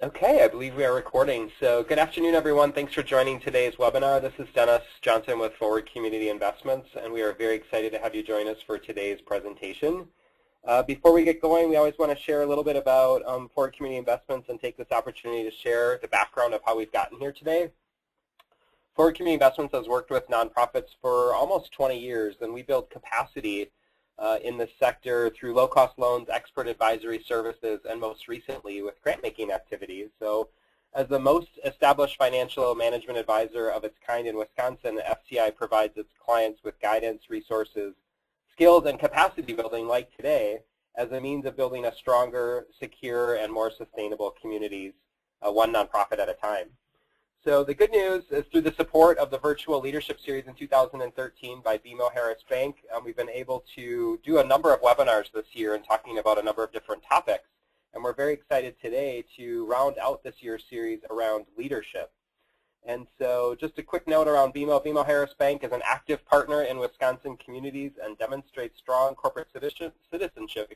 Okay, I believe we are recording. So good afternoon, everyone. Thanks for joining today's webinar. This is Dennis Johnson with Forward Community Investments, and we are very excited to have you join us for today's presentation. Before we get going, we always want to share a little bit about Forward Community Investments and take this opportunity to share the background of how we've gotten here today. Forward Community Investments has worked with nonprofits for almost 20 years, and we build capacity in this sector through low-cost loans, expert advisory services, and most recently with grant-making activities. So as the most established financial management advisor of its kind in Wisconsin, the FCI provides its clients with guidance, resources, skills, and capacity building like today as a means of building a stronger, secure, and more sustainable communities, one nonprofit at a time. So the good news is through the support of the Virtual Leadership Series in 2013 by BMO Harris Bank, we've been able to do a number of webinars this year and talking about a number of different topics. And we're very excited today to round out this year's series around leadership. And so just a quick note around BMO. BMO Harris Bank is an active partner in Wisconsin communities and demonstrates strong corporate citizenship,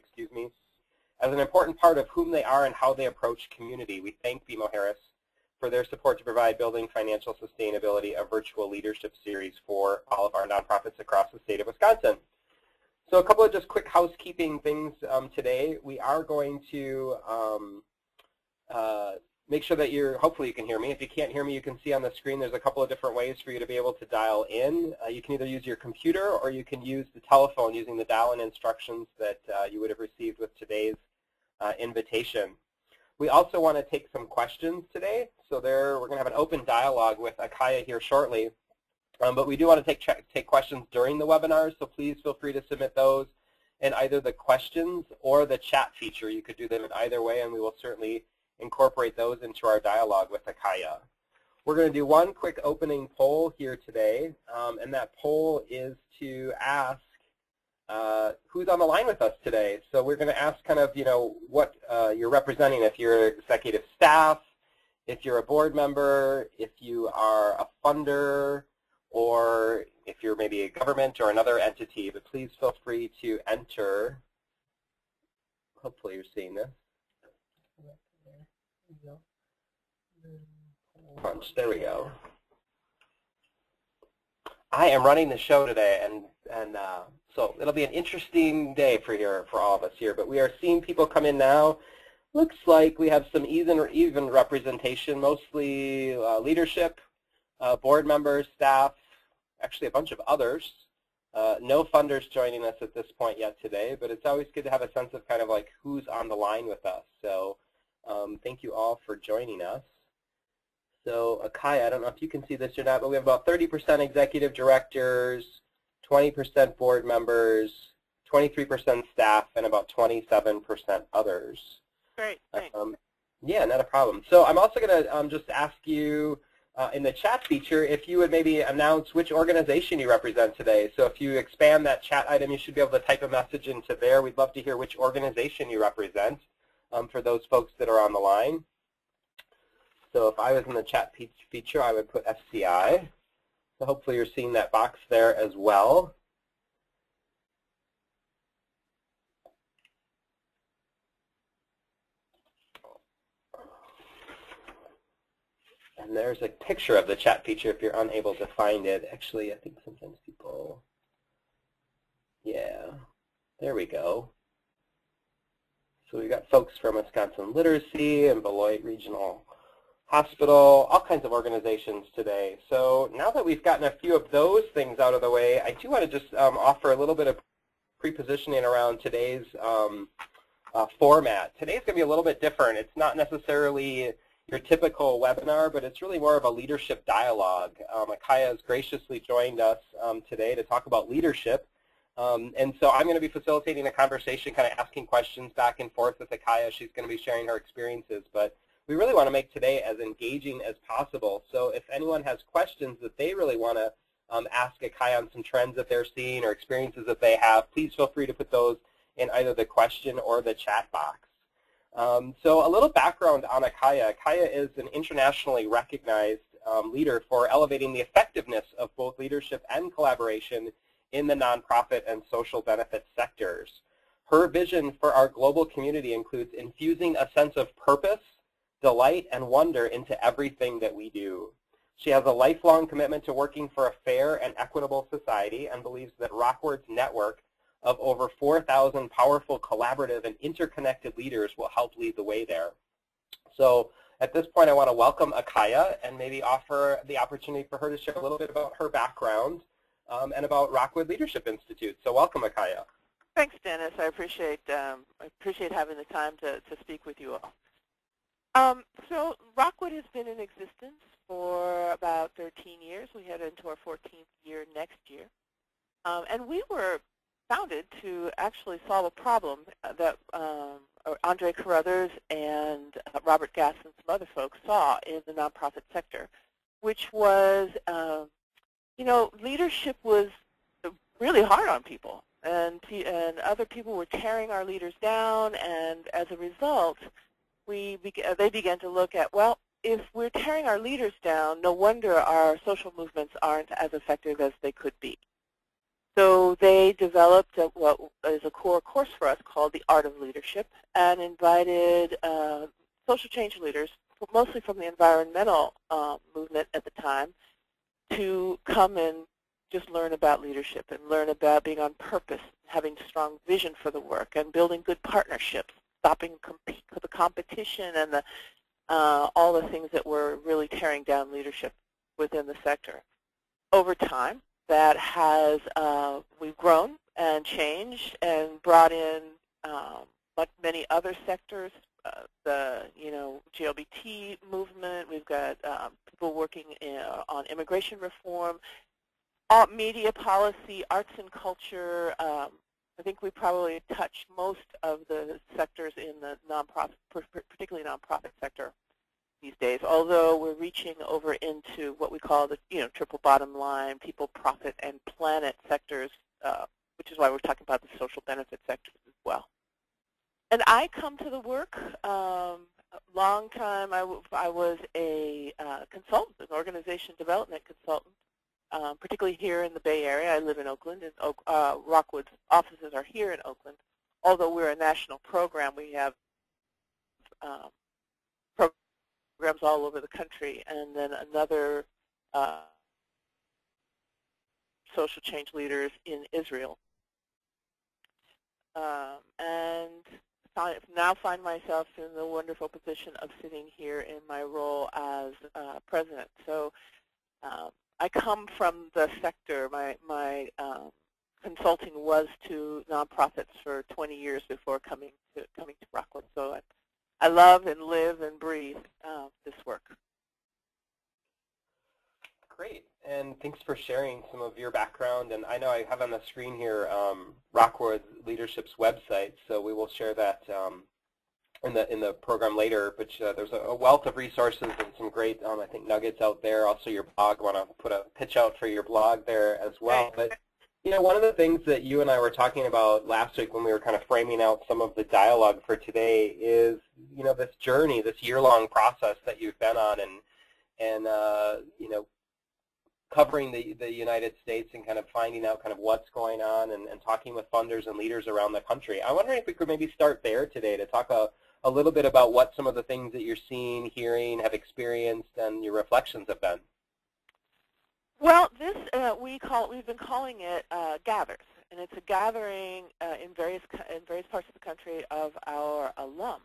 as an important part of whom they are and how they approach community. We thank BMO Harris for their support to provide Building Financial Sustainability, a virtual leadership series for all of our nonprofits across the state of Wisconsin. So a couple of just quick housekeeping things today. We are going to make sure that hopefully you can hear me. If you can't hear me, you can see on the screen there's a couple of different ways for you to be able to dial in. You can either use your computer or you can use the telephone using the dial-in instructions that you would have received with today's invitation. We also want to take some questions today. So we're going to have an open dialogue with Akaya here shortly. But we do want to take questions during the webinar, so please feel free to submit those in either the questions or the chat feature. You could do them in either way, and we will certainly incorporate those into our dialogue with Akaya. We're going to do one quick opening poll here today, and that poll is to ask who's on the line with us today. So we're going to ask kind of, what you're representing, if you're executive staff, if you're a board member, if you are a funder, or if you're maybe a government or another entity. But please feel free to enter. Hopefully you're seeing this. Punch. There we go. I am running the show today, and so it'll be an interesting day for all of us here. But we are seeing people come in now. Looks like we have some even representation, mostly leadership, board members, staff, actually a bunch of others. No funders joining us at this point yet today, but it's always good to have a sense of kind of like who's on the line with us. So thank you all for joining us. So Akaya, I don't know if you can see this or not, but we have about 30% executive directors, 20% board members, 23% staff, and about 27% others. Great, thanks. Yeah, not a problem. So I'm also going to just ask you in the chat feature if you would maybe announce which organization you represent today. So if you expand that chat item, you should be able to type a message into there. We'd love to hear which organization you represent for those folks that are on the line. So if I was in the chat feature, I would put FCI. So hopefully you're seeing that box there as well. And there's a picture of the chat feature if you're unable to find it. Actually, I think sometimes people, yeah, there we go. So we've got folks from Wisconsin Literacy and Beloit Regional Hospital, all kinds of organizations today. So now that we've gotten a few of those things out of the way, I do want to just offer a little bit of pre-positioning around today's format. Today's going to be a little bit different. It's not necessarily your typical webinar, but it's really more of a leadership dialogue. Akaya has graciously joined us today to talk about leadership. And so I'm going to be facilitating a conversation, kind of asking questions back and forth with Akaya. She's going to be sharing her experiences. But we really want to make today as engaging as possible. So if anyone has questions that they really want to ask Akaya on some trends that they're seeing or experiences that they have, please feel free to put those in either the question or the chat box. So a little background on Akaya. Akaya is an internationally recognized leader for elevating the effectiveness of both leadership and collaboration in the nonprofit and social benefit sectors. Her vision for our global community includes infusing a sense of purpose delight, and wonder into everything that we do. She has a lifelong commitment to working for a fair and equitable society and believes that Rockwood's network of over 4,000 powerful, collaborative, and interconnected leaders will help lead the way there. So at this point, I want to welcome Akaya and maybe offer the opportunity for her to share a little bit about her background and about Rockwood Leadership Institute. So welcome, Akaya. Thanks, Dennis. I appreciate having the time to speak with you all. So Rockwood has been in existence for about 13 years. We head into our 14th year next year. And we were founded to actually solve a problem that Andre Carruthers and Robert Gass and some other folks saw in the nonprofit sector, which was, leadership was really hard on people. And other people were tearing our leaders down, and as a result, they began to look at, well, if we're tearing our leaders down, no wonder our social movements aren't as effective as they could be. So they developed what is a core course for us called the Art of Leadership, and invited social change leaders, mostly from the environmental movement at the time, to come and just learn about leadership and learn about being on purpose, having strong vision for the work, and building good partnerships, stopping the competition and all the things that were really tearing down leadership within the sector. Over time, that has we've grown and changed and brought in many other sectors. The GLBT movement. We've got people working on immigration reform, media policy, arts and culture. I think we probably touch most of the sectors in the nonprofit, particularly nonprofit sector these days, although we're reaching over into what we call the triple bottom line, people, profit, and planet sectors, which is why we're talking about the social benefit sectors as well. And I come to the work long time. I was a consultant, an organization development consultant, particularly here in the Bay Area. I live in Oakland, and Rockwood's offices are here in Oakland. Although we're a national program, we have programs all over the country, and then another social change leaders in Israel. And I now find myself in the wonderful position of sitting here in my role as president. So I come from the sector. My consulting was to nonprofits for 20 years before coming to Rockwood. So I love and live and breathe this work. Great, and thanks for sharing some of your background. And I know I have on the screen here Rockwood Leadership's website, so we will share that in the program later. But there's a wealth of resources and some great, I think, nuggets out there. Also, your blog. I want to put a pitch out for your blog there as well. But one of the things that you and I were talking about last week when we were kind of framing out some of the dialogue for today is, this journey, this year-long process that you've been on, and covering the United States and kind of finding out kind of what's going on and talking with funders and leaders around the country. I wonder if we could maybe start there today to talk a little bit about what some of the things that you're seeing, hearing, have experienced, and your reflections have been. Well, this we've been calling it Gathers, and it's a gathering in various parts of the country of our alums,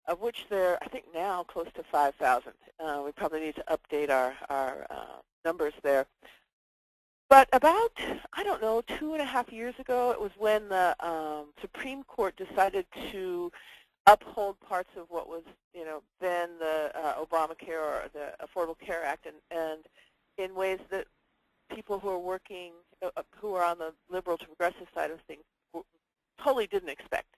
of which there are, I think, now close to 5,000. We probably need to update our numbers there. But about, 2.5 years ago, it was when the Supreme Court decided to uphold parts of what was, then the Obamacare or the Affordable Care Act, and in ways that people who are working, who are on the liberal to progressive side of things, totally didn't expect.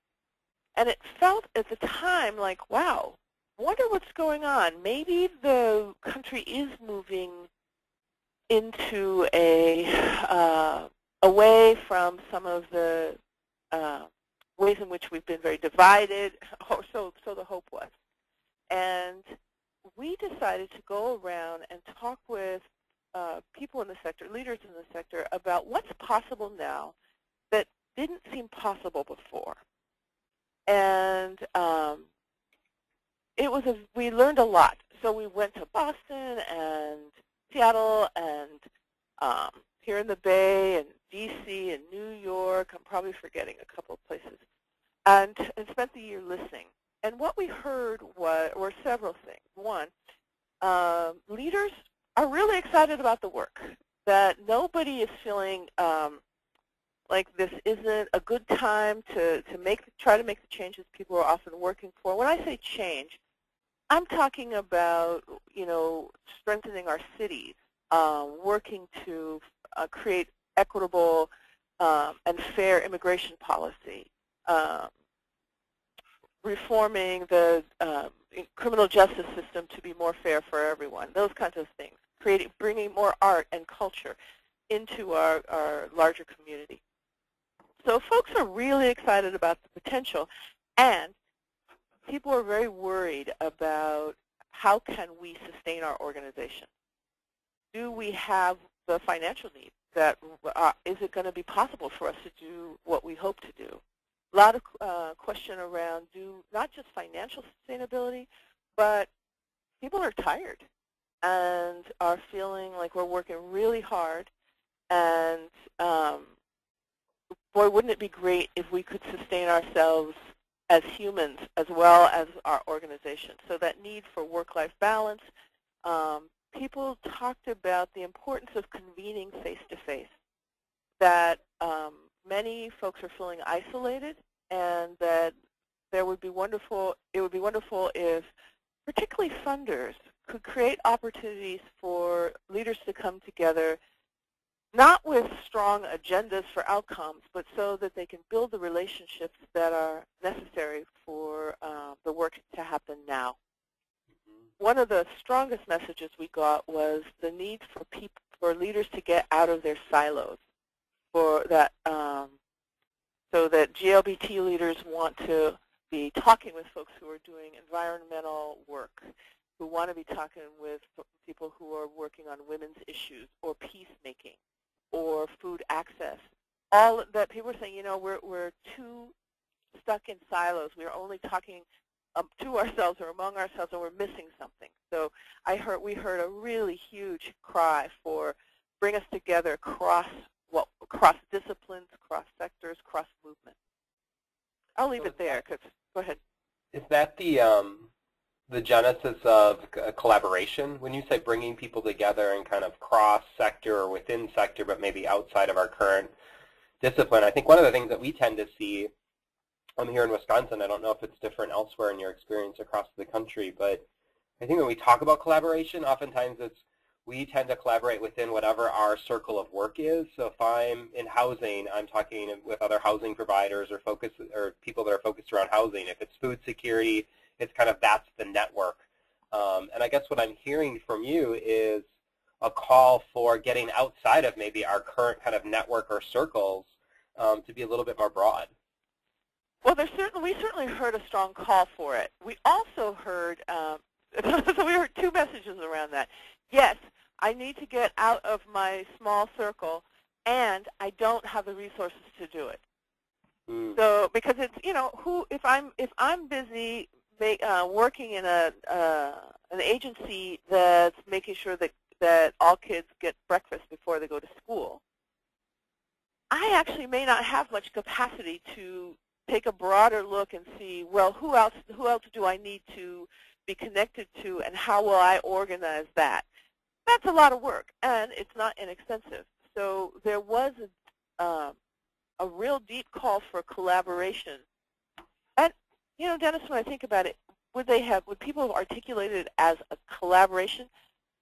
And it felt at the time like, wow, wonder what's going on. Maybe the country is moving into away from some of the ways in which we've been very divided, or so the hope was. And we decided to go around and talk with people in the sector, leaders in the sector, about what's possible now that didn't seem possible before. And we learned a lot. So we went to Boston and Seattle and here in the Bay and D.C. and New York. I'm probably forgetting a couple of places. And spent the year listening. And what we heard were several things. One, leaders are really excited about the work, that nobody is feeling like this isn't a good time to try to make the changes people are often working for. When I say change, I'm talking about, strengthening our cities, working to create equitable and fair immigration policy, reforming the criminal justice system to be more fair for everyone, those kinds of things, bringing more art and culture into our larger community. So folks are really excited about the potential, and people are very worried about how can we sustain our organization. Do we have the financial needs? Is it going to be possible for us to do what we hope to do? A lot of question around not just financial sustainability, but people are tired and are feeling like we're working really hard. And boy, wouldn't it be great if we could sustain ourselves as humans as well as our organization. So that need for work-life balance. People talked about the importance of convening face-to-face, that many folks are feeling isolated, and that it would be wonderful if particularly funders could create opportunities for leaders to come together, not with strong agendas for outcomes, but so that they can build the relationships that are necessary for the work to happen now. One of the strongest messages we got was the need for leaders to get out of their silos, so that GLBT leaders want to be talking with folks who are doing environmental work, who want to be talking with people who are working on women's issues or peacemaking or food access. All that people are saying, we're too stuck in silos. We're only talking to ourselves or among ourselves, and we're missing something. So we heard a really huge cry for bring us together cross disciplines, cross sectors, cross movements. I'll leave it there. Go ahead. Is that the genesis of collaboration? When you say bringing people together and kind of cross-sector or within sector, but maybe outside of our current discipline, I think one of the things that we tend to see here in Wisconsin, I don't know if it's different elsewhere in your experience across the country, but I think when we talk about collaboration, oftentimes we tend to collaborate within whatever our circle of work is. So if I'm in housing, I'm talking with other housing providers or people that are focused around housing. If it's food security, it's kind of that's the network. And I guess what I'm hearing from you is a call for getting outside of maybe our current kind of network or circles to be a little bit more broad. Well, we certainly heard a strong call for it. We also heard, so we heard two messages around that. Yes, I need to get out of my small circle, and I don't have the resources to do it. So because it's, if I'm busy working in an agency that's making sure that all kids get breakfast before they go to school, I actually may not have much capacity to take a broader look and see, well, who else do I need to be connected to, and how will I organize that? That's a lot of work, and it's not inexpensive. So there was a real deep call for collaboration. And Dennis, when I think about it, would people have articulated it as a collaboration?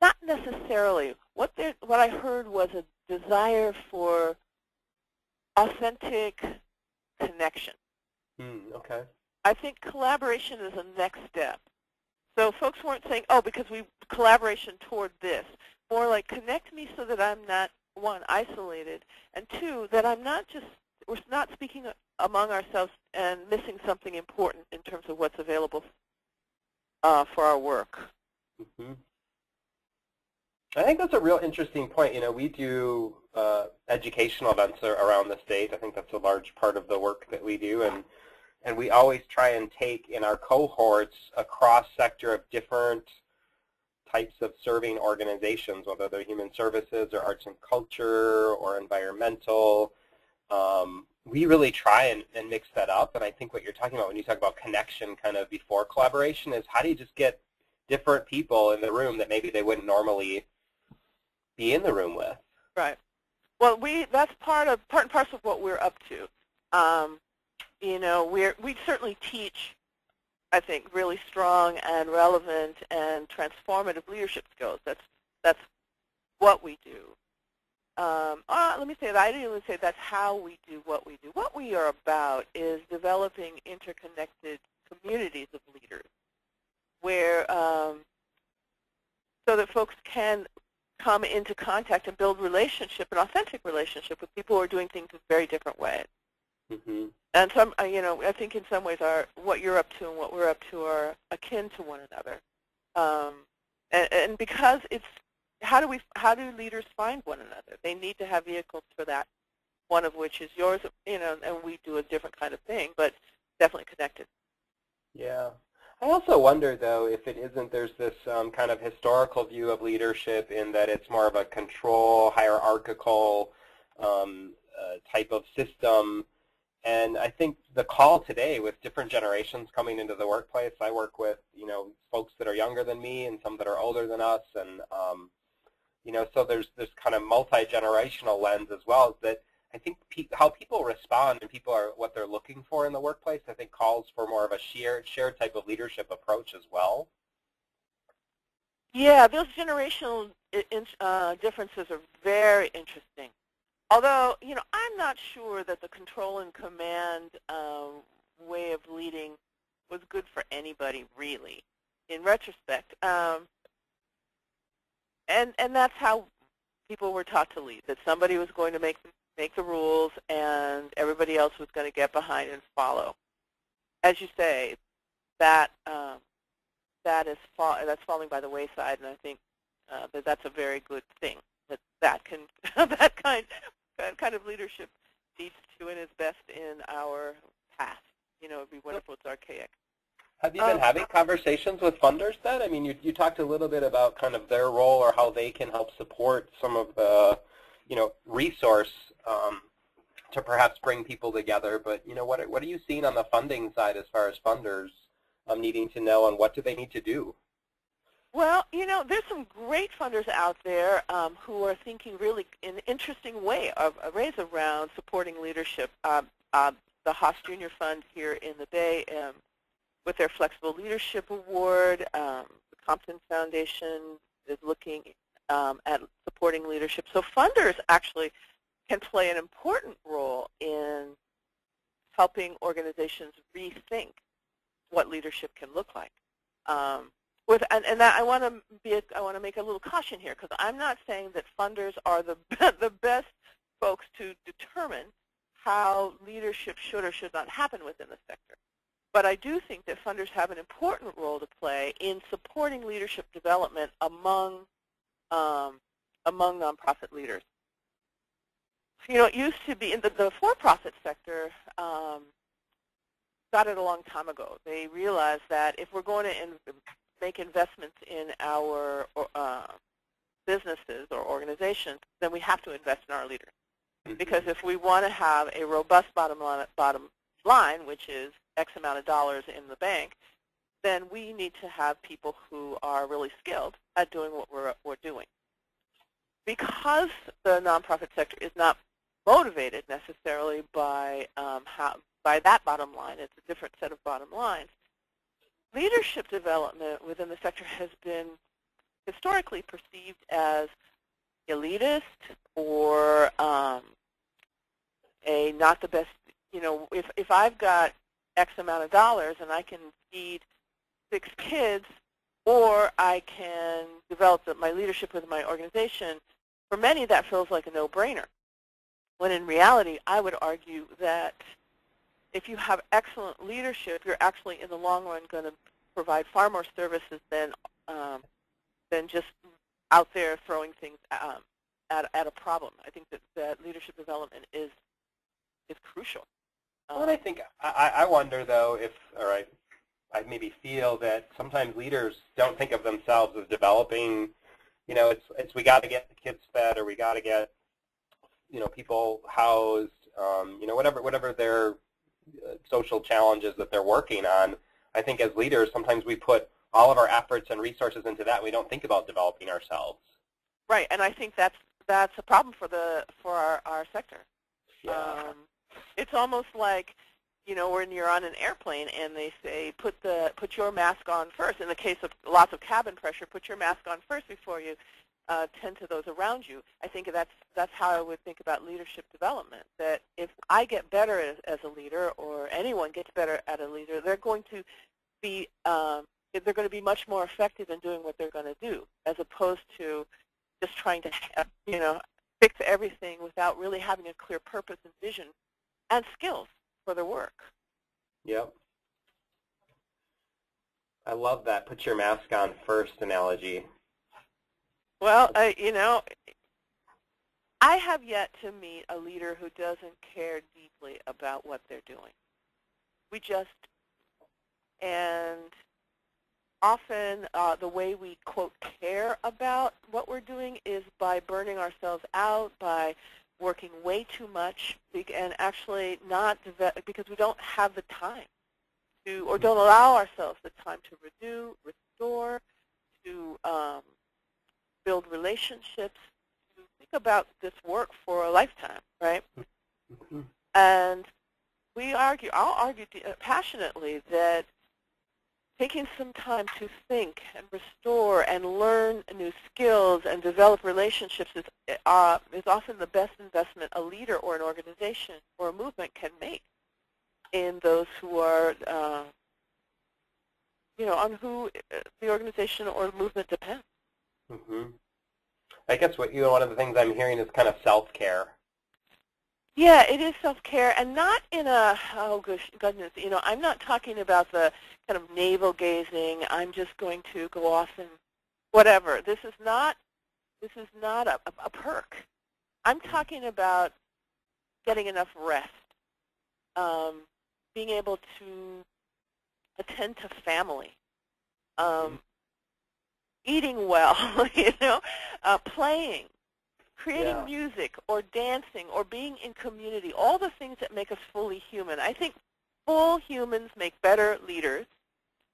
Not necessarily. What I heard was a desire for authentic connection. Okay. I think collaboration is a next step. So folks weren't saying, oh, because we collaboration toward this. More like connect me so that I'm not, one, isolated, and two, that we're not speaking among ourselves and missing something important in terms of what's available for our work. Mm-hmm. I think that's a real interesting point. We do educational events around the state. I think that's a large part of the work that we do, and and we always try and take in our cohorts a cross-sector of different types of serving organizations, whether they're human services or arts and culture or environmental. We really try and mix that up, and I think what you're talking about when you talk about connection kind of before collaboration is how do you just get different people in the room that maybe they wouldn't normally be in the room with. Right. Well, that's part and parcel of what we're up to. You know, we certainly teach, I think, really strong and relevant and transformative leadership skills. That's what we do. Let me say that. I didn't even say that's how we do what we do. What we are about is developing interconnected communities of leaders where so that folks can come into contact and build relationship, an authentic relationship with people who are doing things in very different ways. Mm-hmm. And some, you know, I think in some ways what you're up to and what we're up to are akin to one another. And because it's how do leaders find one another? They need to have vehicles for that. One of which is yours, you know, and we do a different kind of thing, but definitely connected. Yeah. I also wonder, though, if it isn't, there's this kind of historical view of leadership in that it's more of a control, hierarchical type of system. And I think the call today with different generations coming into the workplace, I work with, you know, folks that are younger than me and some that are older than us. And, you know, so there's this kind of multi-generational lens as well that I think how people respond and people are what they're looking for in the workplace, I think calls for more of a shared type of leadership approach as well. Yeah, those generational differences are very interesting. Although, you know, I'm not sure that the control and command way of leading was good for anybody, really, in retrospect. And that's how people were taught to lead, that somebody was going to make the rules and everybody else was going to get behind and follow. As you say, that's falling by the wayside, and I think that's a very good thing. That kind of leadership needs to and is best in our past. You know, it'd be wonderful. It's archaic. Have you been having conversations with funders then? I mean, you talked a little bit about kind of their role or how they can help support some of the, you know, resource to perhaps bring people together. But, you know, what are you seeing on the funding side as far as funders needing to know and what do they need to do? Well, you know, there's some great funders out there who are thinking really in an interesting ways around supporting leadership. The Haas Junior Fund here in the Bay with their Flexible Leadership Award, the Compton Foundation is looking at supporting leadership. So funders actually can play an important role in helping organizations rethink what leadership can look like. And that I want to make a little caution here, because I'm not saying that funders are the best folks to determine how leadership should or should not happen within the sector. But I do think that funders have an important role to play in supporting leadership development among nonprofit leaders. You know, it used to be in the for-profit sector. Started a long time ago. They realized that if we're going to make investments in our businesses or organizations, then we have to invest in our leaders. Mm-hmm. Because if we want to have a robust bottom line, which is X amount of dollars in the bank, then we need to have people who are really skilled at doing what we're doing. Because the nonprofit sector is not motivated necessarily by that bottom line, it's a different set of bottom lines. Leadership development within the sector has been historically perceived as elitist or a not the best. You know, if I've got X amount of dollars and I can feed 6 kids, or I can develop my leadership with my organization, for many that feels like a no-brainer. When in reality, I would argue that if you have excellent leadership, you're actually in the long run going to provide far more services than just out there throwing things at a problem. I think that leadership development is crucial. Well, and I think I wonder though if, or I maybe feel that sometimes leaders don't think of themselves as developing. It's we got to get the kids fed, or we got to get people housed. Whatever their social challenges that they're working on. I think as leaders, sometimes we put all of our efforts and resources into that. We don't think about developing ourselves. Right, and I think that's a problem for our sector. Yeah. It's almost like, when you're on an airplane and they say put your mask on first. In the case of lots of cabin pressure, put your mask on first before you tend to those around you. I think that's how I would think about leadership development. That if I get better as a leader, or anyone gets better at a leader, they're going to be much more effective in doing what they're going to do, as opposed to just trying to fix everything without really having a clear purpose and vision and skills for their work. Yep. I love that put your mask on first analogy. Well, I have yet to meet a leader who doesn't care deeply about what they're doing. And often the way we, quote, care about what we're doing is by burning ourselves out, by working way too much, and actually not because we don't have the time to, or don't allow ourselves the time to renew, restore, to build relationships, to think about this work for a lifetime, right? Mm-hmm. And I'll argue passionately that taking some time to think and restore and learn new skills and develop relationships is often the best investment a leader or an organization or a movement can make in those who are, on who the organization or movement depends. Mm-hmm. I guess one of the things I'm hearing is kind of self-care. Yeah, it is self-care, and not in a, oh goodness, I'm not talking about the kind of navel-gazing, I'm just going to go off and whatever. This is not a perk. I'm talking about getting enough rest, being able to attend to family, eating well, playing, creating music or dancing or being in community, all the things that make us fully human. I think full humans make better leaders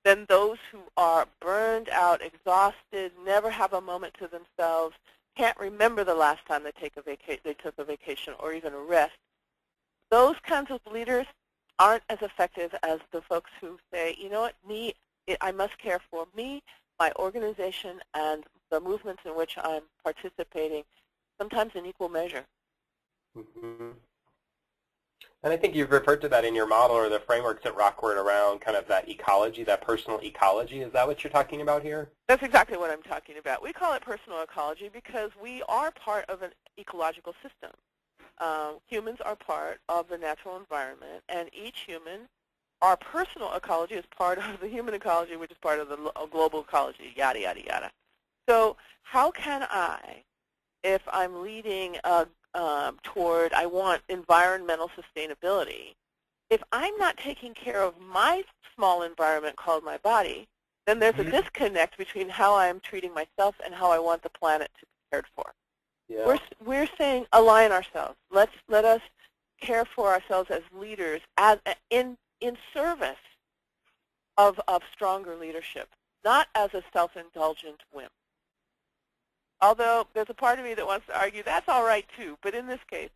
than those who are burned out, exhausted, never have a moment to themselves, can't remember the last time they took a vacation or even a rest. Those kinds of leaders aren't as effective as the folks who say, you know what, I must care for me, my organization, and the movements in which I'm participating, sometimes in equal measure. Mm-hmm. And I think you've referred to that in your model or the frameworks at Rockwood around kind of that ecology, that personal ecology. Is that what you're talking about here? That's exactly what I'm talking about. We call it personal ecology because we are part of an ecological system. Humans are part of the natural environment, and each human, our personal ecology is part of the human ecology, which is part of the global ecology, yada, yada, yada. So how can I, if I'm leading toward, I want environmental sustainability, if I'm not taking care of my small environment called my body, then there's a disconnect between how I'm treating myself and how I want the planet to be cared for. Yeah. We're saying align ourselves. Let us care for ourselves as leaders in service of stronger leadership, not as a self-indulgent whim. Although there's a part of me that wants to argue that's all right too, but in this case,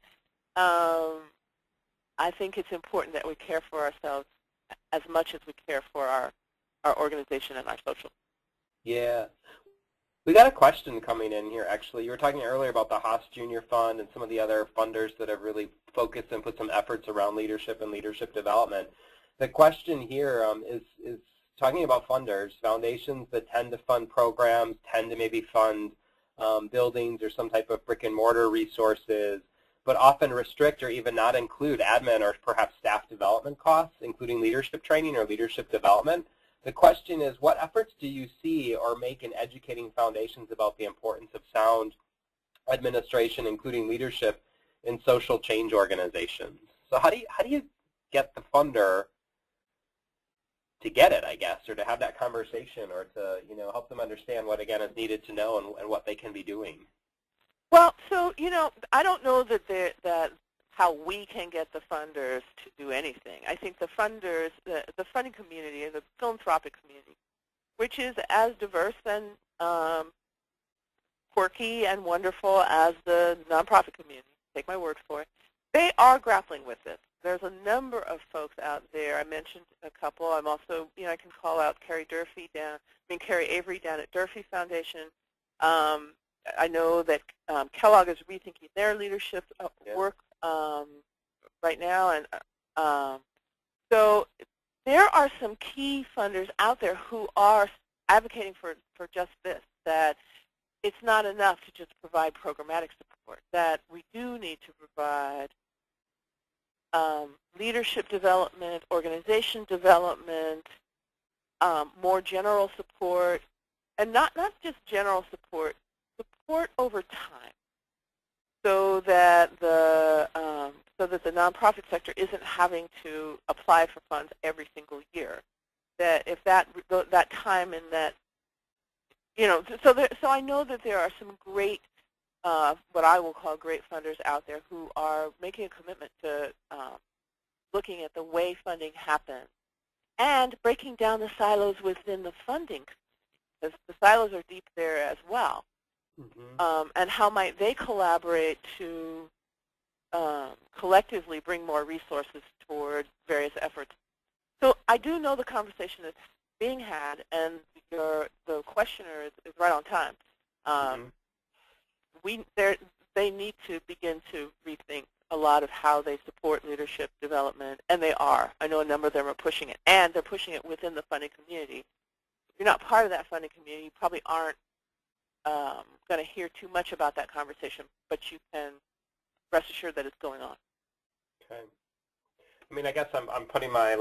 I think it's important that we care for ourselves as much as we care for our organization and our social. Yeah. We got a question coming in here, actually. You were talking earlier about the Haas Junior Fund and some of the other funders that have really focused and put some efforts around leadership and leadership development. The question here is talking about funders, foundations that tend to fund programs, tend to maybe fund buildings or some type of brick and mortar resources, but often restrict or even not include admin or perhaps staff development costs, including leadership training or leadership development. The question is, what efforts do you see or make in educating foundations about the importance of sound administration, including leadership in social change organizations? So how do you get the funder to get it, I guess, or to have that conversation, or to help them understand what again is needed to know and what they can be doing? Well, so I don't know that how we can get the funders to do anything. I think the funders, the funding community, and the philanthropic community, which is as diverse and quirky and wonderful as the nonprofit community, take my word for it, they are grappling with this. There's a number of folks out there. I mentioned a couple. I'm also, I can call out Carrie Avery down at Durfee Foundation. I know that Kellogg is rethinking their leadership work right now, and so there are some key funders out there who are advocating for just this, that it's not enough to just provide programmatic support, that we do need to provide leadership development, organization development, more general support, and not just general support over time, so that the nonprofit sector isn't having to apply for funds every single year. That if that time and that so I know that there are some great what I will call great funders out there who are making a commitment to looking at the way funding happens and breaking down the silos within the funding, because the silos are deep there as well. Mm-hmm. And how might they collaborate to collectively bring more resources toward various efforts. So I do know the conversation is being had, and the questioner is right on time. They need to begin to rethink a lot of how they support leadership development, and they are. I know a number of them are pushing it, and they're pushing it within the funding community. If you're not part of that funding community, you probably aren't going to hear too much about that conversation, but you can rest assured that it's going on. Okay. I mean, I guess I'm putting my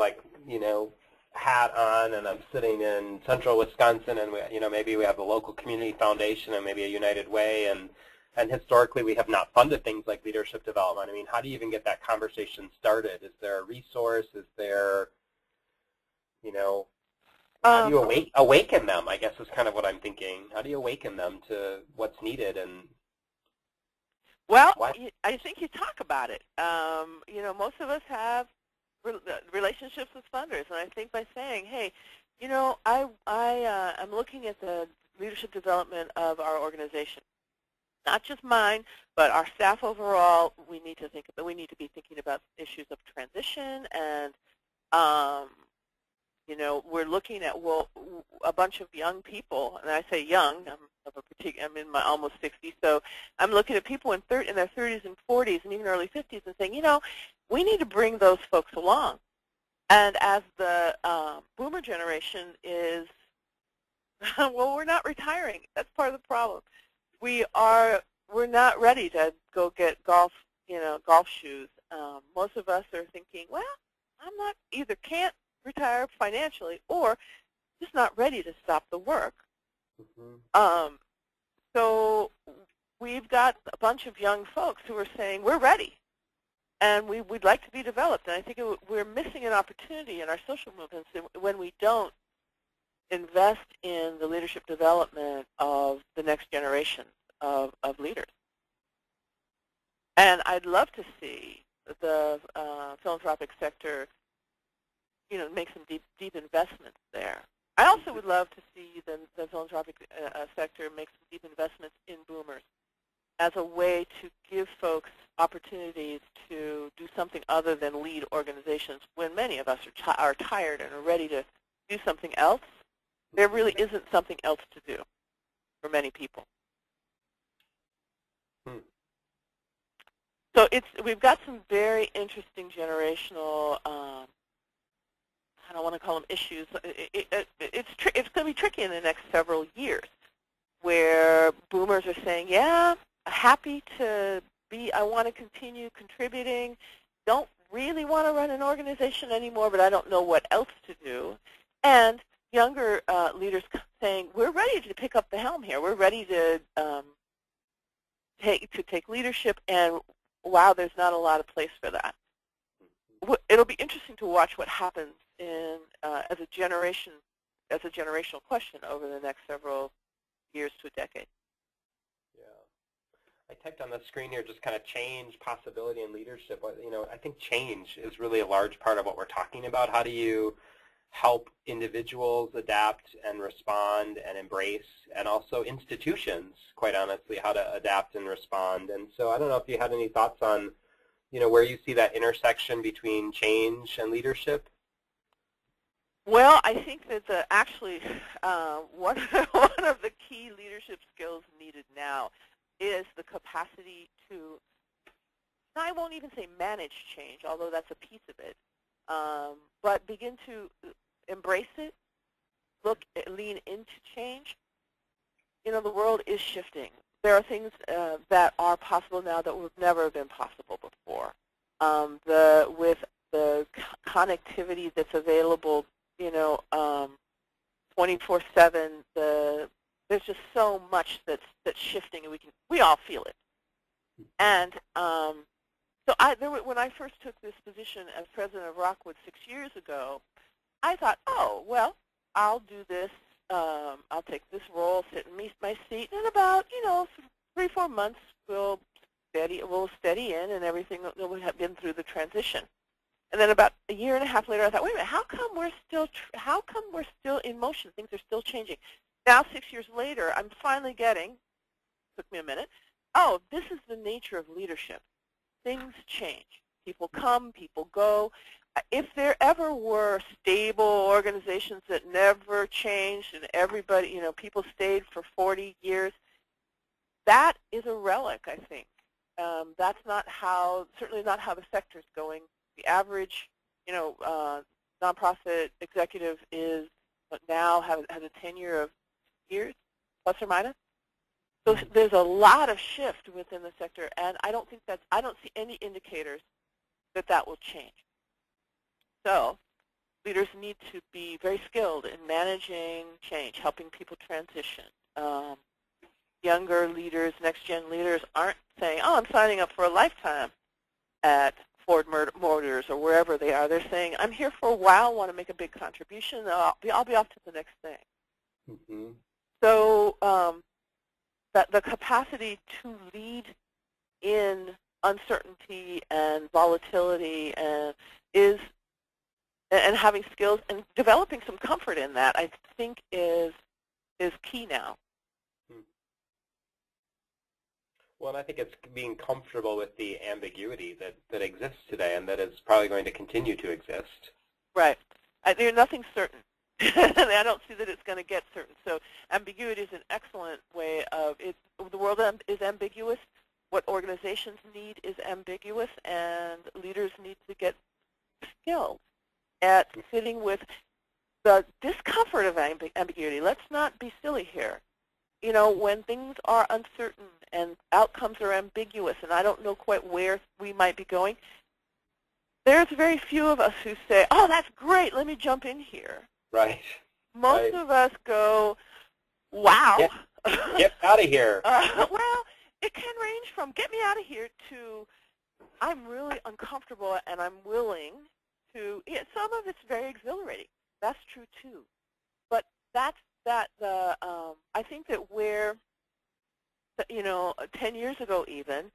hat on, and I'm sitting in central Wisconsin, and maybe we have a local community foundation and maybe a United Way, and historically we have not funded things like leadership development. I mean, how do you even get that conversation started? Is there a resource? Is there, how do you awaken them, I guess is kind of what I'm thinking. How do you awaken them to what's needed? And well, I think you talk about it. Most of us have relationships with funders, and I think by saying, hey, I'm looking at the leadership development of our organization, not just mine, but our staff overall. We need to be thinking about issues of transition, and we're looking at a bunch of young people, and I say young. I'm in my almost 60s, so I'm looking at people in their 30s and 40s and even early 50s, and saying, we need to bring those folks along. And as the boomer generation is, well, we're not retiring. That's part of the problem. We're not ready to go get golf shoes. Most of us are thinking, well, I'm not either can't retire financially or just not ready to stop the work. Mm-hmm. So we've got a bunch of young folks who are saying, we're ready, and we'd like to be developed. And I think we're missing an opportunity in our social movements when we don't invest in the leadership development of the next generation of leaders. And I'd love to see the philanthropic sector make some deep investments there. I also would love to see the philanthropic sector make some deep investments in boomers as a way to give folks opportunities to do something other than lead organizations. When many of us are tired and are ready to do something else, there really isn't something else to do for many people. So we've got some very interesting generational, I don't want to call them issues. It's going to be tricky in the next several years, where boomers are saying, yeah, happy to be, I want to continue contributing, don't really want to run an organization anymore, but I don't know what else to do. And younger leaders saying, we're ready to pick up the helm here. We're ready to take leadership, and wow, there's not a lot of place for that. it'll be interesting to watch what happens in as a generational question over the next several years to a decade. I typed on the screen here just kind of change, possibility, and leadership. I think change is really a large part of what we're talking about. How do you help individuals adapt and respond and embrace, and also institutions, quite honestly, how to adapt and respond? And so I don't know if you had any thoughts on, where you see that intersection between change and leadership. Well, I think that actually one of the key leadership skills needed now is the capacity to, I won't even say manage change, although that's a piece of it, but begin to embrace it, lean into change. The world is shifting. There are things that are possible now that would never have been possible before. With the connectivity that's available, 24/7, there's just so much that's shifting, and we all feel it. And so when I first took this position as president of Rockwood 6 years ago, I thought, oh, well, I'll do this. I'll take this role, sit in my seat, and in about 3-4 months we'll steady in, and everything will have been through the transition. And then about a year and a half later, I thought, wait a minute, how come we're still in motion? Things are still changing. Now, 6 years later, I'm finally getting, took me a minute, oh, this is the nature of leadership. Things change. People come, people go. If there ever were stable organizations that never changed and everybody, people stayed for 40 years, that is a relic, I think. That's certainly not how the sector's going. The average, nonprofit executive is now has a tenure of years, plus or minus. So there's a lot of shift within the sector, and I don't see any indicators that will change. So leaders need to be very skilled in managing change, helping people transition. Younger leaders, next-gen leaders aren't saying, oh, I'm signing up for a lifetime at Ford Motors or wherever they are. They're saying, I'm here for a while, want to make a big contribution, I'll be off to the next thing. Mm-hmm. So the capacity to lead in uncertainty and volatility and having skills and developing some comfort in that, I think is key now. Well, and I think it's being comfortable with the ambiguity that exists today and that is probably going to continue to exist. Right. There's nothing certain. I don't see that it's going to get certain. So ambiguity is an excellent way of it. The world is ambiguous. What organizations need is ambiguous, and leaders need to get skilled at sitting with the discomfort of ambiguity. Let's not be silly here. When things are uncertain and outcomes are ambiguous and I don't know quite where we might be going, there's very few of us who say, oh, that's great, let me jump in here. Right. Most of us go, wow. Get out of here. Well, it can range from get me out of here to I'm really uncomfortable and I'm willing to, some of it's very exhilarating. That's true too. But I think that where, 10 years ago even,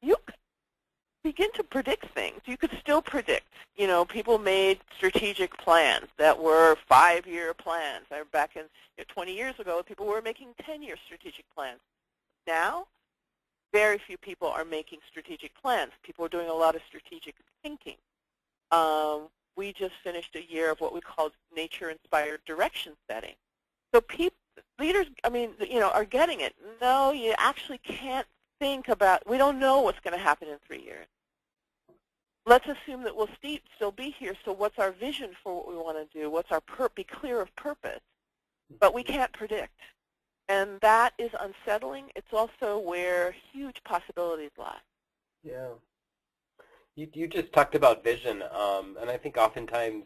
you could begin to predict things. You could still predict. People made strategic plans that were 5-year plans. Back in 20 years ago, people were making 10-year strategic plans. Now, very few people are making strategic plans. People are doing a lot of strategic thinking. We just finished a year of what we called nature-inspired direction setting. So leaders, are getting it. No, you actually can't think about, we don't know what's going to happen in 3 years. Let's assume that we'll still be here, so what's our vision for what we want to do? What's our be clear of purpose? But we can't predict. And that is unsettling. It's also where huge possibilities lie. Yeah. You just talked about vision, and I think oftentimes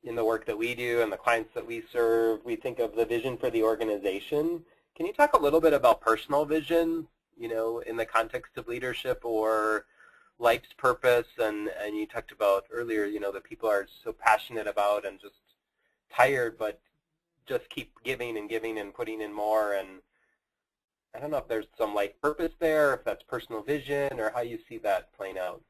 in the work that we do and the clients that we serve, we think of the vision for the organization. Can you talk a little bit about personal vision, in the context of leadership, or life's purpose, and you talked about earlier, that people are so passionate about and just tired, but just keep giving and giving and putting in more. And I don't know if there's some life purpose there, if that's personal vision, or how you see that playing out.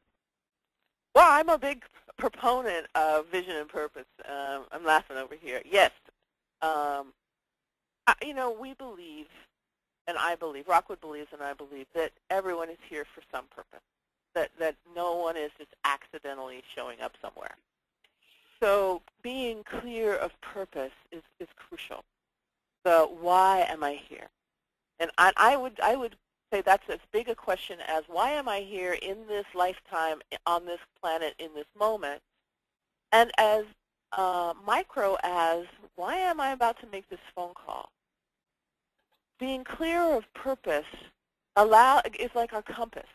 Well, I'm a big proponent of vision and purpose. I'm laughing over here. Yes. We believe, and I believe, Rockwood believes and I believe, that everyone is here for some purpose, that no one is just accidentally showing up somewhere. So being clear of purpose is crucial. The why am I here? And I would say that's as big a question as why am I here in this lifetime, on this planet, in this moment, and as micro as why am I about to make this phone call? Being clear of purpose is like our compass.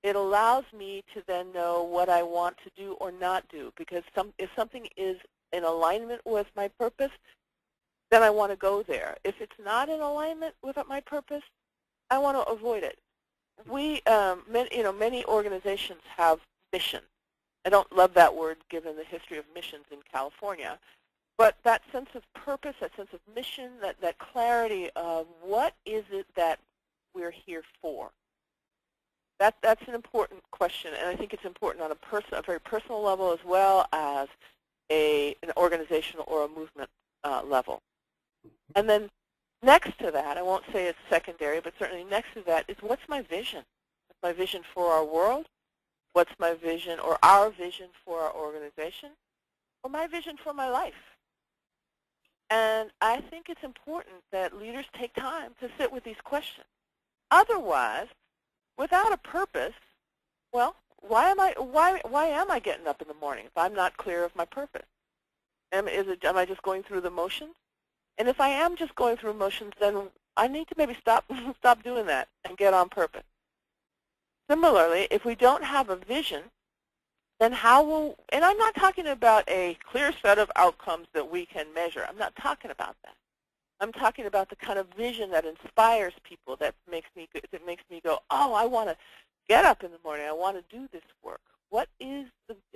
It allows me to then know what I want to do or not do, because if something is in alignment with my purpose, then I want to go there. If it's not in alignment with my purpose, I want to avoid it. Many organizations have missions. I don't love that word given the history of missions in California. But that sense of purpose, that sense of mission, that clarity of what is it that we're here for, that's an important question, and I think it's important on a very personal level as well as an organizational or a movement level. And then next to that, I won't say it's secondary, but certainly next to that is what's my vision? What's my vision for our world? What's my vision or our vision for our organization? Or my vision for my life? And I think it's important that leaders take time to sit with these questions. Otherwise, without a purpose, well, why am I getting up in the morning if I'm not clear of my purpose? Am I just going through the motions? And if I am just going through motions, then I need to maybe stop doing that and get on purpose. Similarly, if we don't have a vision, then and I'm not talking about a clear set of outcomes that we can measure. I'm not talking about that. I'm talking about the kind of vision that inspires people, that makes me go, oh, I want to get up in the morning. I want to do this work. What is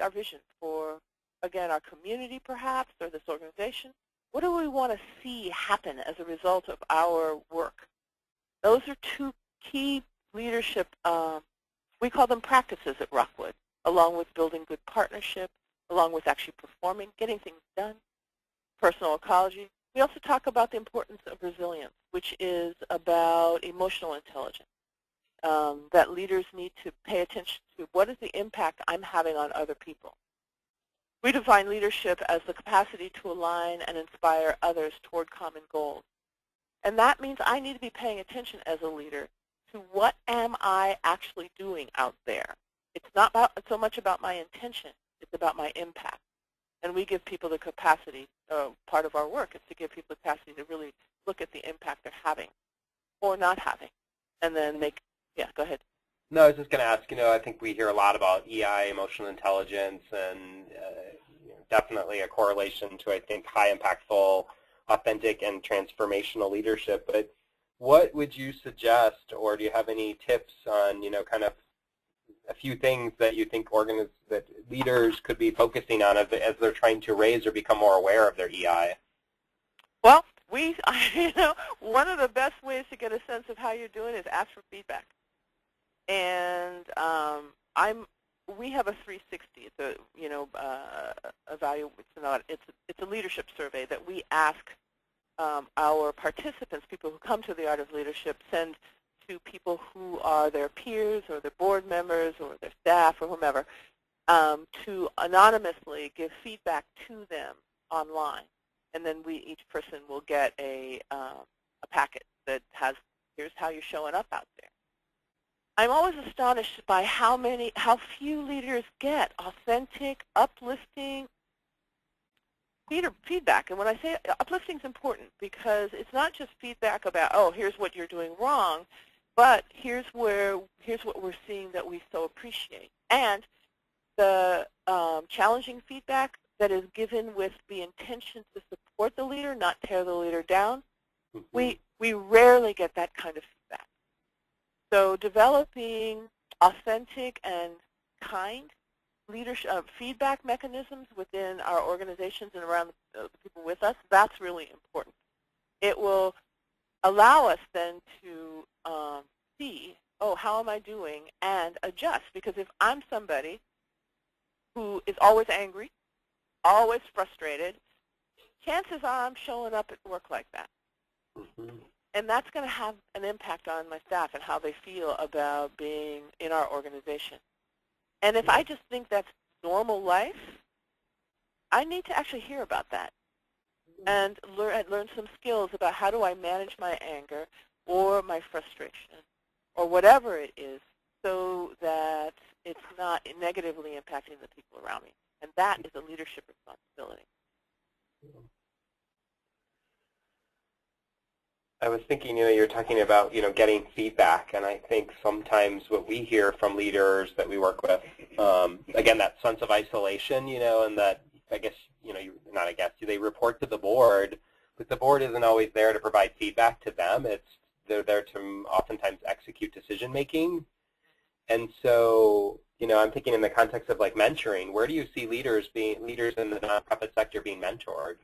our vision for, again, our community perhaps, or this organization? What do we want to see happen as a result of our work? Those are two key leadership, we call them practices at Rockwood, along with building good partnership, along with actually performing, getting things done, personal ecology. We also talk about the importance of resilience, which is about emotional intelligence, that leaders need to pay attention to what is the impact I'm having on other people. We define leadership as the capacity to align and inspire others toward common goals. And that means I need to be paying attention as a leader to what am I actually doing out there. It's not so much about my intention, it's about my impact. And we give people the capacity, part of our work is to give people the capacity to really look at the impact they're having or not having. And then yeah, go ahead. No, I was just going to ask, I think we hear a lot about EI, emotional intelligence, and definitely a correlation to, I think, high impactful, authentic, and transformational leadership. But what would you suggest, or do you have any tips on, kind of a few things that you think that leaders could be focusing on as they're trying to raise or become more aware of their EI? Well, one of the best ways to get a sense of how you're doing is ask for feedback. And we have a 360. It's it's a leadership survey that we ask our participants, people who come to the Art of Leadership, send to people who are their peers or their board members or their staff or whomever, to anonymously give feedback to them online. And then each person will get a packet that has, here's how you're showing up out there. I'm always astonished by how few leaders get authentic, uplifting feedback. And when I say uplifting is important, because it's not just feedback about, oh, here's what you're doing wrong, but here's what we're seeing that we so appreciate. And the challenging feedback that is given with the intention to support the leader, not tear the leader down, we rarely get that kind of feedback. So developing authentic and kind leadership feedback mechanisms within our organizations and around the people with us, that's really important. It will allow us then to see, oh, how am I doing, and adjust. Because if I'm somebody who is always angry, always frustrated, chances are I'm showing up at work like that. Mm-hmm. And that's going to have an impact on my staff and how they feel about being in our organization. And if I just think that's normal life, I need to actually hear about that and learn some skills about how do I manage my anger or my frustration or whatever it is so that it's not negatively impacting the people around me. And that is a leadership responsibility. I was thinking, you're talking about, getting feedback, and I think sometimes what we hear from leaders that we work with, again, that sense of isolation, and that, they report to the board, but the board isn't always there to provide feedback to them. They're there to oftentimes execute decision making. And so, I'm thinking in the context of like mentoring, where do you see leaders in the nonprofit sector being mentored?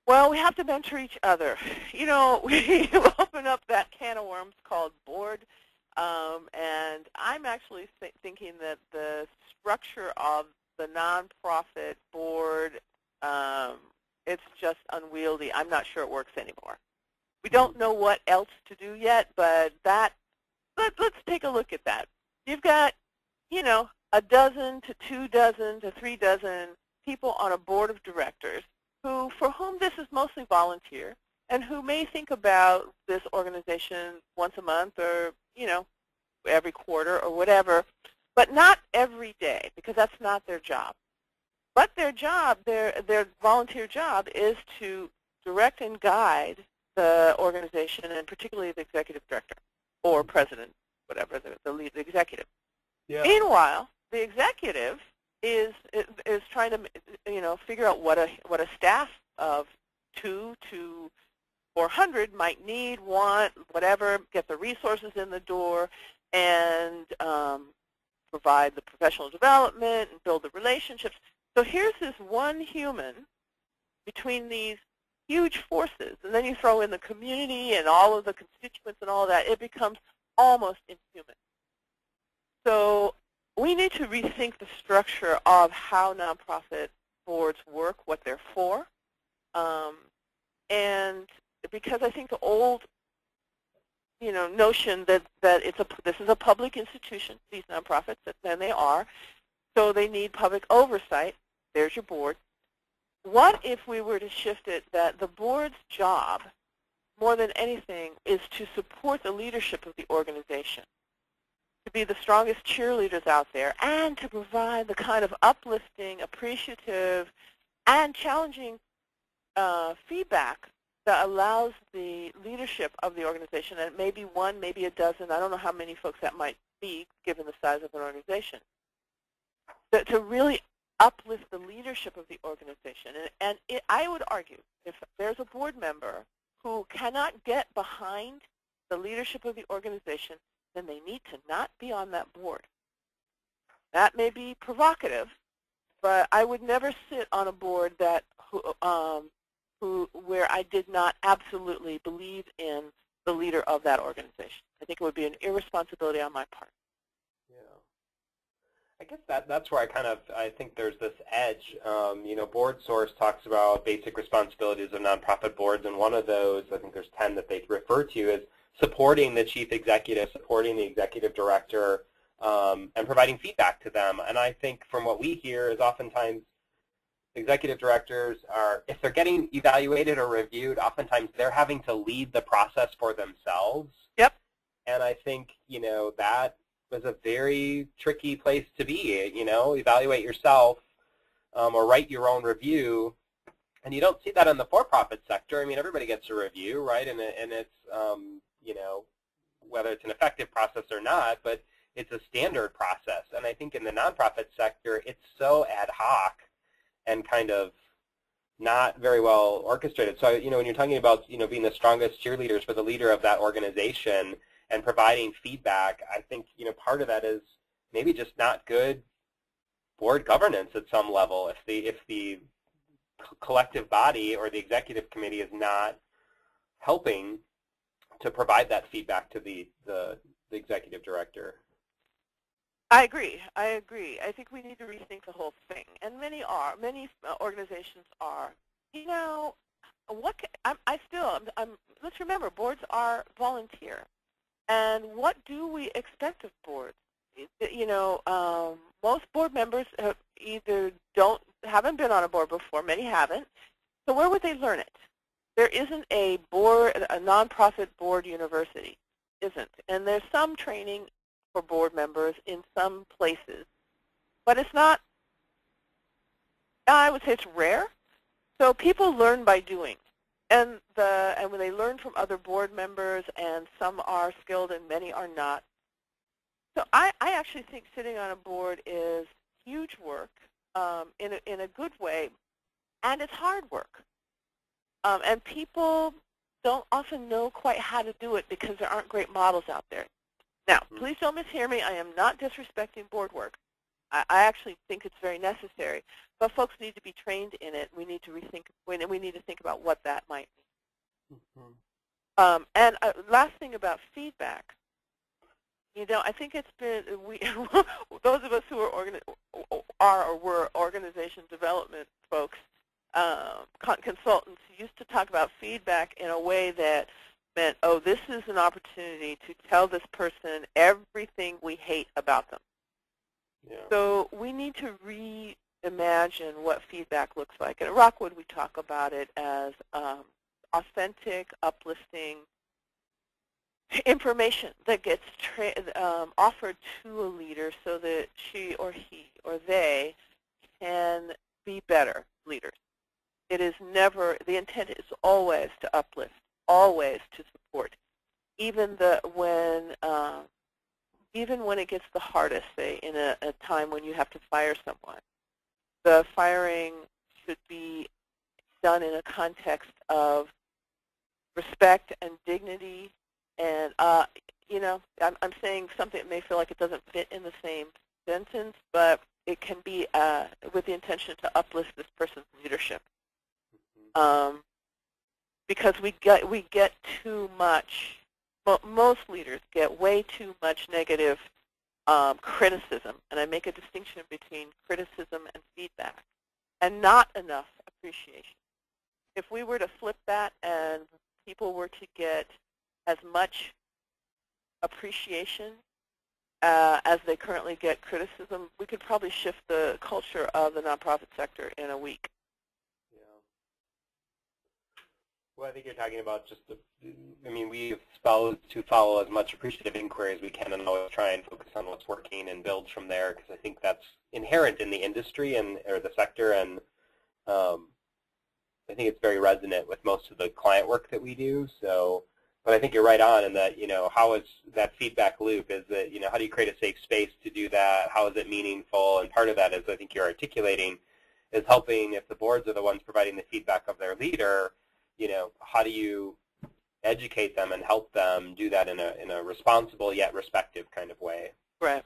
Well, we have to mentor each other. We open up that can of worms called board, and I'm actually thinking that the structure of the nonprofit board, it's just unwieldy. I'm not sure it works anymore. We don't know what else to do yet, but let's take a look at that. You've got, a dozen to 2 dozen to 3 dozen people on a board of directors for whom this is mostly volunteer and who may think about this organization once a month or, every quarter or whatever, but not every day because that's not their job. But their job, their volunteer job is to direct and guide the organization and particularly the executive director or president, whatever, the lead executive. Yeah. Meanwhile, the executive is trying to figure out what a staff of 2 to 400 might need, want, whatever, get the resources in the door, and provide the professional development and build the relationships. So here's this one human between these huge forces, and then you throw in the community and all of the constituents and all that, it becomes almost inhuman. So we need to rethink the structure of how nonprofit boards work, what they're for, and because I think the old, notion that this is a public institution, these nonprofits, and they are, so they need public oversight. There's your board. What if we were to shift it that the board's job, more than anything, is to support the leadership of the organization, to be the strongest cheerleaders out there, and to provide the kind of uplifting, appreciative, and challenging feedback that allows the leadership of the organization, and maybe 1, maybe a dozen, I don't know how many folks that might be given the size of an organization, to really uplift the leadership of the organization. And I would argue if there's a board member who cannot get behind the leadership of the organization, then they need to not be on that board. That may be provocative, but I would never sit on a board where I did not absolutely believe in the leader of that organization. I think it would be an irresponsibility on my part. Yeah. I guess that's where I think there's this edge. Board Source talks about basic responsibilities of nonprofit boards, and one of those, I think there's 10 that they refer to, is supporting the chief executive, supporting the executive director, and providing feedback to them. And I think from what we hear is oftentimes executive directors are, if they're getting evaluated or reviewed, oftentimes they're having to lead the process for themselves. Yep. And I think, that was a very tricky place to be, evaluate yourself or write your own review. And you don't see that in the for-profit sector. I mean, everybody gets a review, right? And it's, whether it's an effective process or not, but it's a standard process. And I think in the nonprofit sector, it's so ad hoc and kind of not very well orchestrated. So, when you're talking about, being the strongest cheerleaders for the leader of that organization and providing feedback, I think, part of that is maybe just not good board governance at some level if the collective body or the executive committee is not helping to provide that feedback to the executive director. I agree. I think we need to rethink the whole thing, and many organizations are. You know, let's remember, boards are volunteer, and what do we expect of boards? You know, most board members either haven't been on a board before, many haven't. So where would they learn it? There isn't a nonprofit board university, isn't, and there's some training for board members in some places, but it's not. I would say it's rare. So people learn by doing, and when they learn from other board members, and some are skilled and many are not. So I actually think sitting on a board is huge work in a good way, and it's hard work. And people don't often know quite how to do it because there aren't great models out there. Now, please don't mishear me. I am not disrespecting board work. I actually think it's very necessary, but folks need to be trained in it. We need to rethink. We need to think about what that might mean. And last thing about feedback. You know, I think it's been those of us who were organization development folks, consultants, used to talk about feedback in a way that meant, oh, this is an opportunity to tell this person everything we hate about them. Yeah. So we need to reimagine what feedback looks like. And at Rockwood, we talk about it as authentic, uplifting information that gets offered to a leader so that she or he or they can be better leaders. It is never, the intent is always to uplift, always to support, even when it gets the hardest, say in a time when you have to fire someone. The firing should be done in a context of respect and dignity. And, you know, I'm saying something that may feel like it doesn't fit in the same sentence, but it can be with the intention to uplift this person's leadership. Because we get too much, most leaders get way too much negative criticism, and I make a distinction between criticism and feedback, and not enough appreciation. If we were to flip that and people were to get as much appreciation as they currently get criticism, we could probably shift the culture of the nonprofit sector in a week. Yeah. Well, I think you're talking about just I mean, we follow as much appreciative inquiry as we can and always try and focus on what's working and build from there, because I think that's inherent in the industry or the sector, and I think it's very resonant with most of the client work that we do. So, but I think you're right on in that, you know, how is that feedback loop? Is that, you know, how do you create a safe space to do that? How is it meaningful? And part of that is, I think you're articulating, is helping, if the boards are the ones providing the feedback of their leader, you know, how do you educate them and help them do that in a responsible yet respectful kind of way? Right.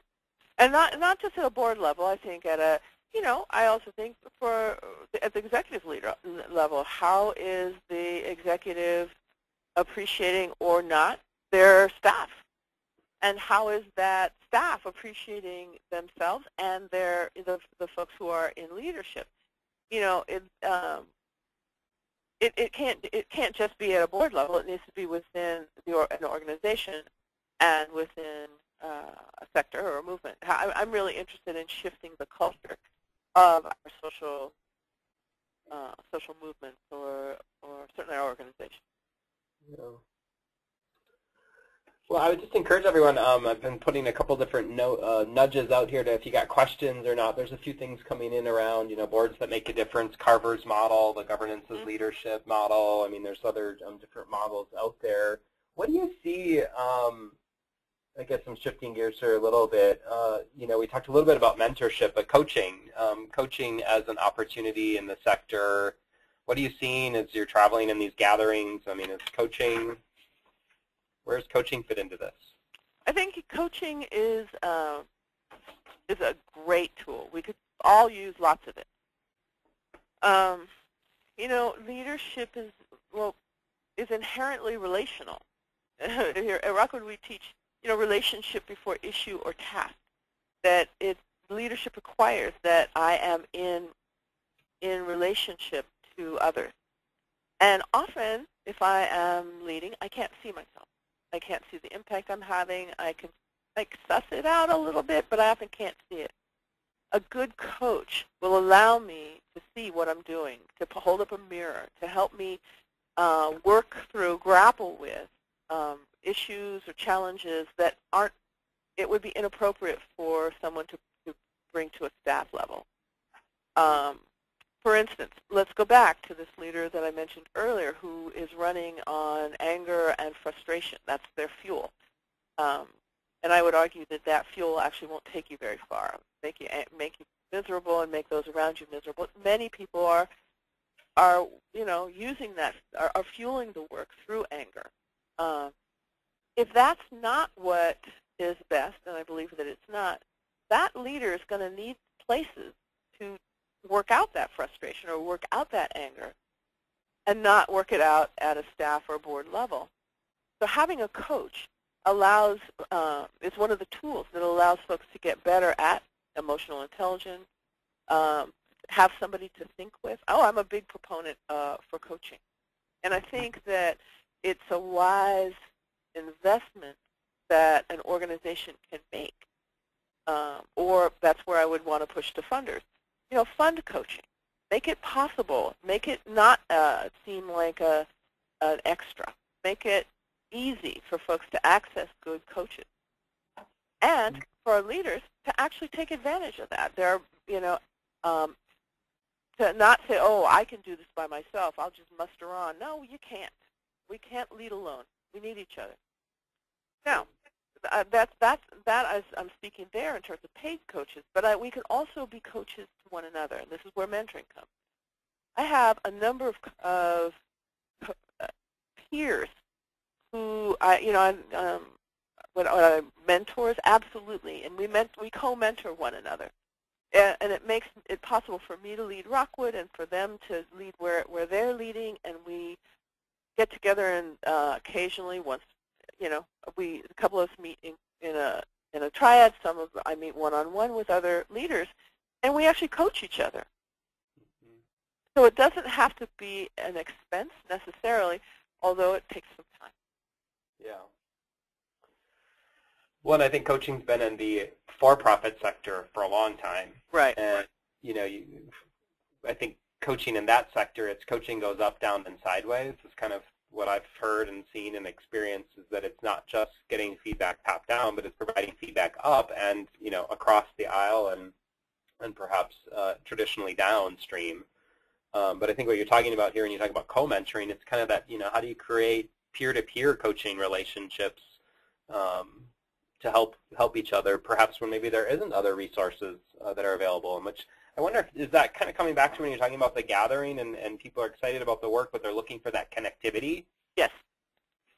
And not just at a board level. I think at a, you know, I also think at the executive leader level, how is the executive appreciating or not their staff? And how is that staff appreciating themselves and the folks who are in leadership? You know, it can't just be at a board level. It needs to be within an organization and within a sector or a movement. I'm really interested in shifting the culture of our social movements or certainly our organization. Yeah. Well, I would just encourage everyone. I've been putting a couple different nudges out here to, if you got questions or not. There's a few things coming in around, you know, boards that make a difference, Carver's model, the governance as leadership model. I mean, there's other different models out there. What do you see? I guess I'm shifting gears here a little bit. You know, we talked a little bit about mentorship, but coaching as an opportunity in the sector. What are you seeing as you're traveling in these gatherings? I mean, is coaching, where does coaching fit into this? I think coaching is is a great tool. We could all use lots of it. Leadership is inherently relational. Here at Rockwood, we teach, relationship before issue or task. That leadership requires that I am in relationship to others. And often, if I am leading, I can't see myself. I can't see the impact I'm having. I can suss it out a little bit, but I often can't see it. A good coach will allow me to see what I'm doing, to hold up a mirror, to help me work through, grapple with issues or challenges that it would be inappropriate for someone to bring to a staff level. For instance, let's go back to this leader that I mentioned earlier who is running on anger and frustration. That's their fuel. And I would argue that fuel actually won't take you very far. Make you miserable and make those around you miserable. Many people are using that, are fueling the work through anger. If that's not what is best, and I believe that it's not, that leader is going to need places to work out that frustration or work out that anger and not work it out at a staff or board level. So having a coach is one of the tools that allows folks to get better at emotional intelligence, have somebody to think with. I'm a big proponent for coaching. And I think that it's a wise investment that an organization can make. Or that's where I would want to push to funders. Fund coaching. Make it possible. Make it not seem like an extra. Make it easy for folks to access good coaches. And for our leaders to actually take advantage of that. There are, to not say, I can do this by myself. I'll just muster on. No, you can't. We can't lead alone. We need each other. Now, that is, I'm speaking there in terms of paid coaches, but we can also be coaches to one another, and this is where mentoring comes. I have a number of peers who mentors, absolutely, and we co-mentor one another, and it makes it possible for me to lead Rockwood and for them to lead where they're leading, and we get together and occasionally once. A couple of us meet in a triad. I meet one-on-one with other leaders, and we actually coach each other. Mm-hmm. So it doesn't have to be an expense necessarily, although it takes some time. Yeah. Well, and I think coaching's been in the for-profit sector for a long time. Right. And I think coaching in that sector, coaching goes up, down, and sideways. It's kind of what I've heard and seen and experienced is that it's not just getting feedback top down, but it's providing feedback up and across the aisle and perhaps traditionally downstream. But I think what you're talking about here, when you talk about co-mentoring, it's kind of that how do you create peer-to-peer coaching relationships to help each other, perhaps when maybe there isn't other resources that are available. And which I wonder is that kind of coming back to when you're talking about the gathering and people are excited about the work, but they're looking for that connectivity? Yes,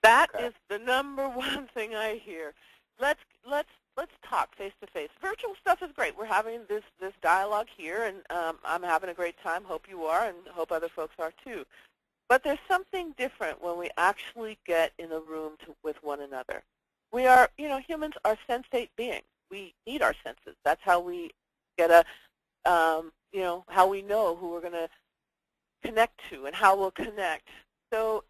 that is the number one thing I hear. Let's talk face to face. Virtual stuff is great. We're having this dialogue here, and I'm having a great time. Hope you are, and hope other folks are too. But there's something different when we actually get in a room with one another. We are, humans are sensate beings. We need our senses. That's how we get how we know who we're going to connect to and how we'll connect. So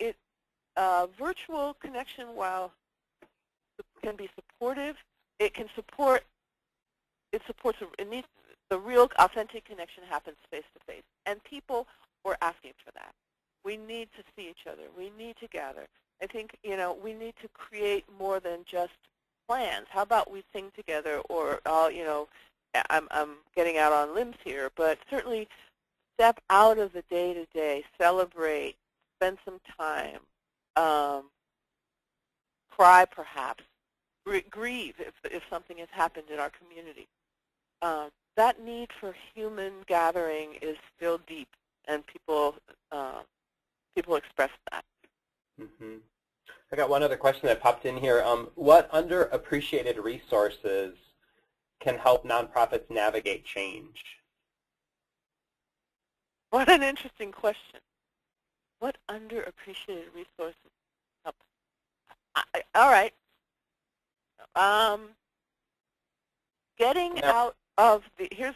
virtual connection, while it can be supportive, it supports the real authentic connection happens face to face. And people were asking for that. We need to see each other. We need to gather. I think, we need to create more than just plans. How about we sing together or, I'm getting out on limbs here, but certainly step out of the day-to-day, celebrate, spend some time, cry perhaps, grieve if something has happened in our community. That need for human gathering is still deep, and people express that. Mm-hmm. I got one other question that popped in here. What underappreciated resources can help nonprofits navigate change? What an interesting question. What underappreciated resources help? All right. Getting out of the, here's,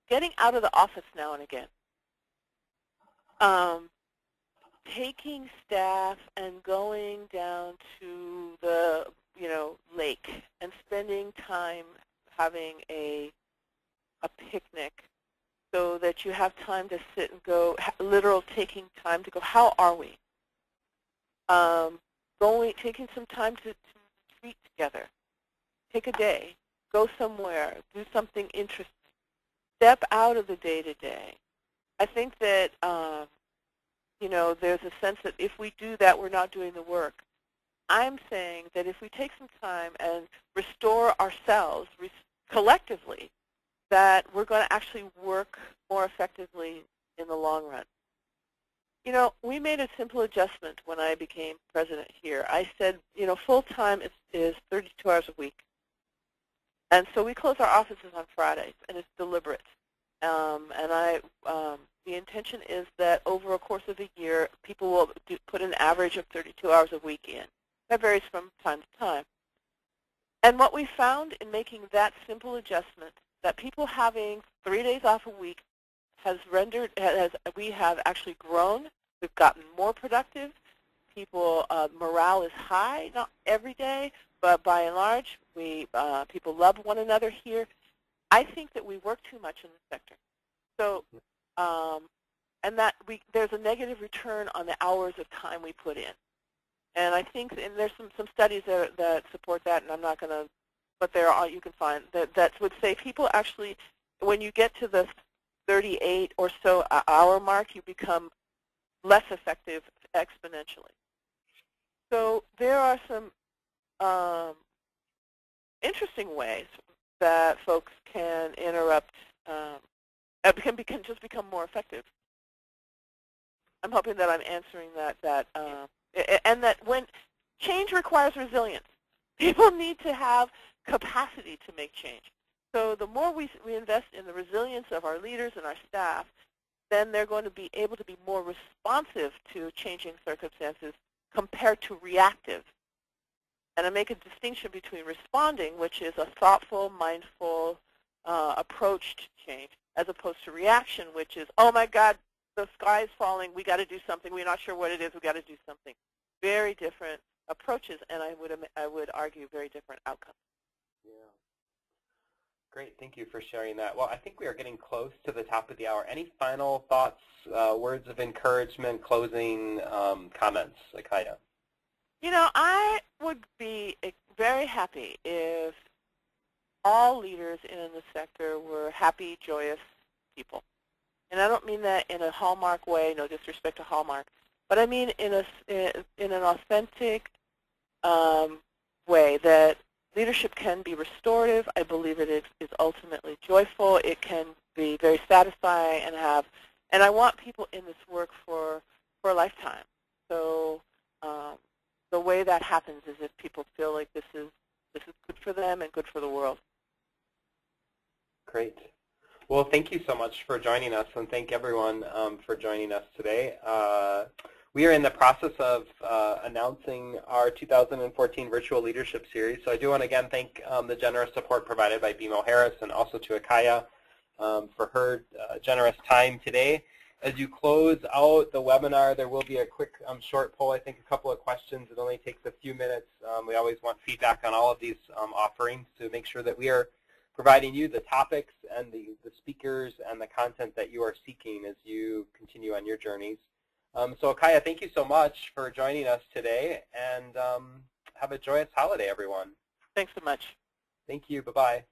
getting out of the office now and again. Taking staff and going down to the, lake and spending time having a picnic so that you have time to sit and go, literal taking time to go, how are we? Taking some time to treat together. Take a day. Go somewhere. Do something interesting. Step out of the day-to-day. I think that, there's a sense that if we do that, we're not doing the work. I'm saying that if we take some time and restore ourselves collectively, that we're going to actually work more effectively in the long run. We made a simple adjustment when I became president here. I said, full-time is 32 hours a week. And so we close our offices on Fridays, and it's deliberate. The intention is that over a course of a year, people will put an average of 32 hours a week in. That varies from time to time. And what we found in making that simple adjustment, that people having 3 days off a week we have actually grown. We've gotten more productive. People, morale is high, not every day, but by and large, people love one another here. I think that we work too much in the sector. So, and that there's a negative return on the hours of time we put in. And I think, and there's some studies that support that, and I'm not going to, but there are, you can find, that would say people actually, when you get to the 38 or so hour mark, you become less effective exponentially. So there are some interesting ways that folks can interrupt, can just become more effective. I'm hoping that I'm answering that, and that when change requires resilience, people need to have capacity to make change. So the more we invest in the resilience of our leaders and our staff, then they're going to be able to be more responsive to changing circumstances compared to reactive. And I make a distinction between responding, which is a thoughtful, mindful approach to change, as opposed to reaction, which is, oh my God, the sky is falling, we got to do something, we're not sure what it is, we got to do something. Very different approaches, and I would argue very different outcomes. Yeah. Great, thank you for sharing that. Well, I think we are getting close to the top of the hour. Any final thoughts, words of encouragement, closing comments, Akaya? I would be very happy if all leaders in the sector were happy, joyous people. And I don't mean that in a Hallmark way, no disrespect to Hallmark, but I mean in an authentic way that leadership can be restorative. I believe it is ultimately joyful. It can be very satisfying and I want people in this work for a lifetime. So the way that happens is if people feel like this is good for them and good for the world. Great. Well, thank you so much for joining us, and thank everyone for joining us today. We are in the process of announcing our 2014 Virtual Leadership Series. So I do want to again thank the generous support provided by BMO Harris and also to Akaya for her generous time today. As you close out the webinar, there will be a quick short poll, I think a couple of questions. It only takes a few minutes. We always want feedback on all of these offerings to make sure that we are providing you the topics and the speakers and the content that you are seeking as you continue on your journeys. So Akaya, thank you so much for joining us today, and have a joyous holiday, everyone. Thanks so much. Thank you. Bye-bye.